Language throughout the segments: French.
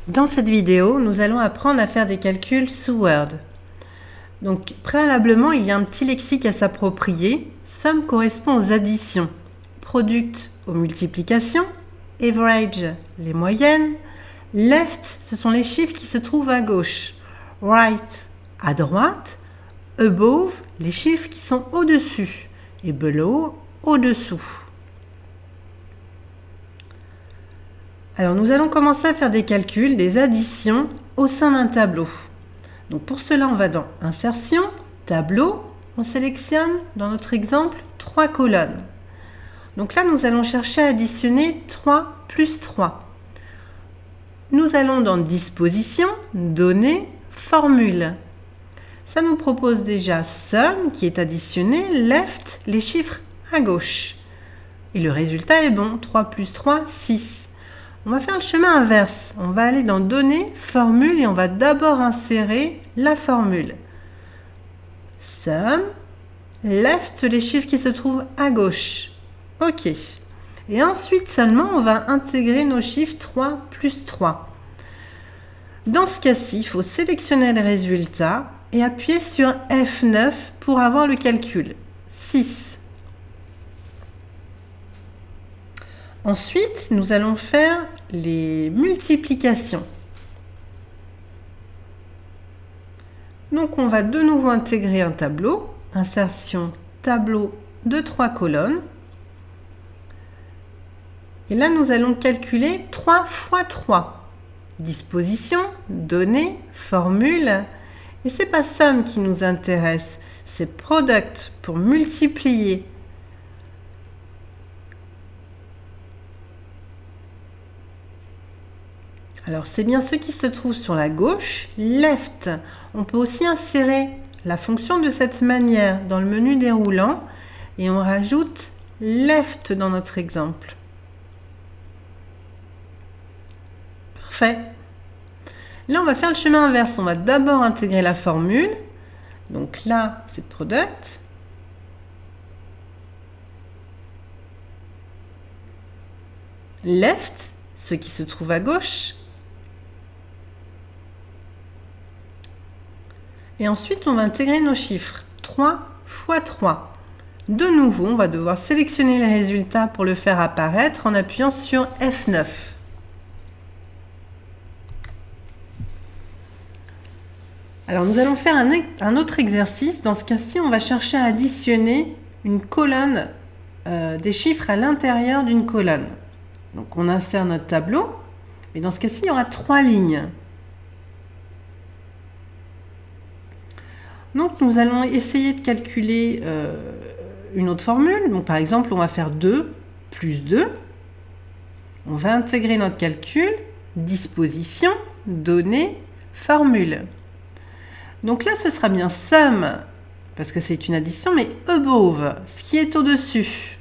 Dans cette vidéo, nous allons apprendre à faire des calculs sous Word. Donc, préalablement, il y a un petit lexique à s'approprier. Somme correspond aux additions, product aux multiplications, average les moyennes, left ce sont les chiffres qui se trouvent à gauche, right à droite, above les chiffres qui sont au-dessus et below au-dessous. Alors nous allons commencer à faire des calculs, des additions au sein d'un tableau. Donc pour cela, on va dans Insertion, Tableau, on sélectionne dans notre exemple 3 colonnes. Donc là, nous allons chercher à additionner 3 plus 3. Nous allons dans Disposition, Données, Formule. Ça nous propose déjà Sum qui est additionné, Left, les chiffres à gauche. Et le résultat est bon, 3 plus 3, 6. On va faire le chemin inverse. On va aller dans Données, Formule et on va d'abord insérer la formule. Sum, left, les chiffres qui se trouvent à gauche. OK. Et ensuite seulement, on va intégrer nos chiffres 3 plus 3. Dans ce cas-ci, il faut sélectionner le résultat et appuyer sur F9 pour avoir le calcul. 6. Ensuite, nous allons faire les multiplications. Donc, on va de nouveau intégrer un tableau. Insertion, tableau de 3 colonnes. Et là, nous allons calculer 3 fois 3. Disposition, données, formule. Et ce n'est pas somme qui nous intéresse, c'est product pour multiplier. Alors, c'est bien ce qui se trouve sur la gauche, left. On peut aussi insérer la fonction de cette manière dans le menu déroulant et on rajoute left dans notre exemple. Parfait. Là, on va faire le chemin inverse. On va d'abord intégrer la formule. Donc là, c'est product. Left, ce qui se trouve à gauche. Et ensuite, on va intégrer nos chiffres. 3 fois 3. De nouveau, on va devoir sélectionner les résultats pour le faire apparaître en appuyant sur F9. Alors, nous allons faire un autre exercice. Dans ce cas-ci, on va chercher à additionner une colonne, des chiffres à l'intérieur d'une colonne. Donc, on insère notre tableau. Mais dans ce cas-ci, il y aura 3 lignes. Donc, nous allons essayer de calculer une autre formule. Donc, par exemple, on va faire 2 plus 2. On va intégrer notre calcul, disposition, données, formule. Donc là, ce sera bien sum, parce que c'est une addition, mais above, ce qui est au-dessus.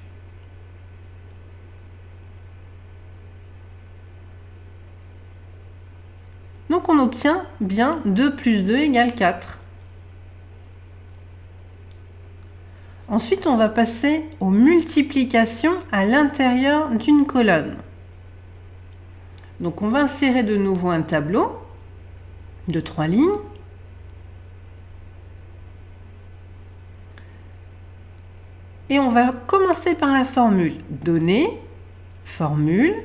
Donc, on obtient bien 2 plus 2 égale 4. Ensuite, on va passer aux multiplications à l'intérieur d'une colonne. Donc, on va insérer de nouveau un tableau de 3 lignes. Et on va commencer par la formule. Données, formule.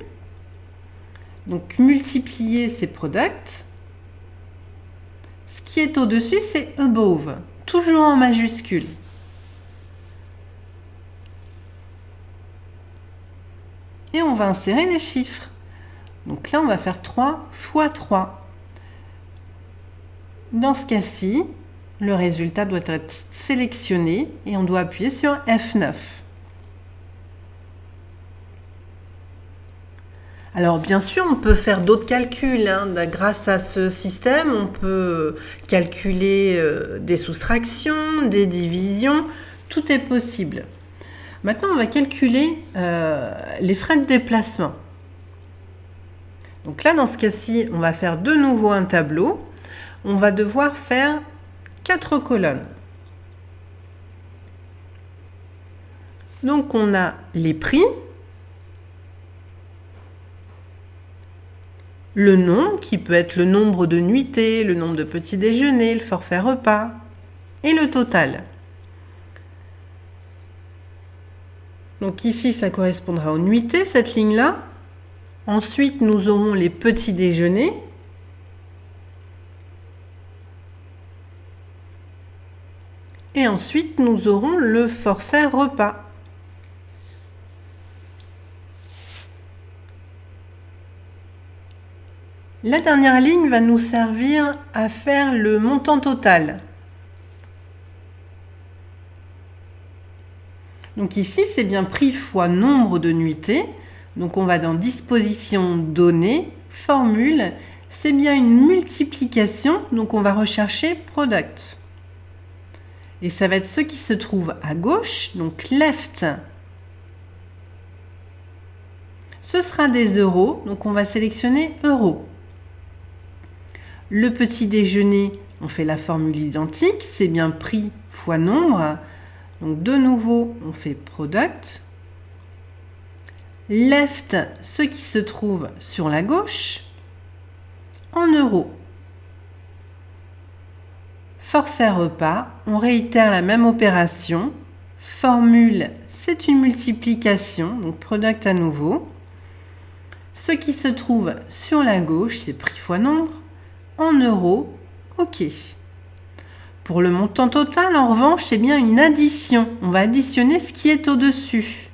Donc, multiplier, c'est product. Ce qui est au-dessus, c'est above, toujours en majuscule. Et on va insérer les chiffres. Donc là, on va faire 3 fois 3. Dans ce cas-ci, le résultat doit être sélectionné et on doit appuyer sur F9. Alors bien sûr, on peut faire d'autres calculs. Grâce à ce système, on peut calculer des soustractions, des divisions. Tout est possible. Maintenant, on va calculer les frais de déplacement. Donc là, dans ce cas-ci, on va faire de nouveau un tableau. On va devoir faire 4 colonnes. Donc, on a les prix, le nom, qui peut être le nombre de nuitées, le nombre de petits déjeuners, le forfait repas, et le total. Donc ici, ça correspondra aux nuitées, cette ligne-là. Ensuite, nous aurons les petits déjeuners. Et ensuite, nous aurons le forfait repas. La dernière ligne va nous servir à faire le montant total. Donc ici, c'est bien prix fois nombre de nuitées. Donc on va dans disposition données, formule. C'est bien une multiplication, donc on va rechercher product. Et ça va être ce qui se trouve à gauche, donc left. Ce sera des euros, donc on va sélectionner euros. Le petit déjeuner, on fait la formule identique, c'est bien prix fois nombre. Donc de nouveau, on fait product. Left, ce qui se trouve sur la gauche, en euros. Forfait repas, on réitère la même opération. Formule, c'est une multiplication, donc product à nouveau. Ce qui se trouve sur la gauche, c'est prix fois nombre, en euros, OK. Pour le montant total, en revanche, c'est bien une addition. On va additionner ce qui est au-dessus.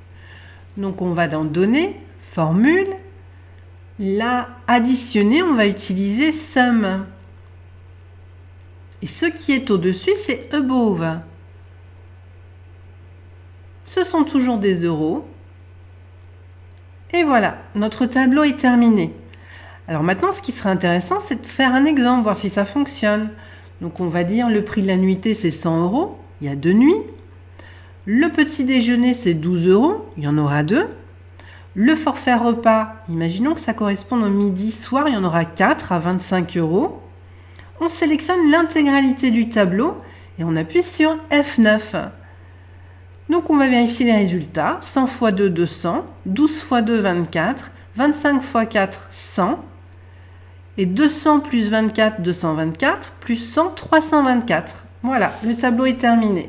Donc on va dans données, formule. Là, additionner, on va utiliser sum. Et ce qui est au-dessus, c'est above. Ce sont toujours des euros. Et voilà, notre tableau est terminé. Alors maintenant, ce qui serait intéressant, c'est de faire un exemple, voir si ça fonctionne. Donc on va dire le prix de la nuitée, c'est 100 euros. Il y a 2 nuits. Le petit déjeuner, c'est 12 euros. Il y en aura 2. Le forfait repas, imaginons que ça corresponde au midi-soir, il y en aura 4 à 25 euros. On sélectionne l'intégralité du tableau et on appuie sur F9. Donc on va vérifier les résultats. 100 x 2, 200. 12 x 2, 24. 25 x 4, 100. Et 200 plus 24, 224. Plus 100, 324. Voilà, le tableau est terminé.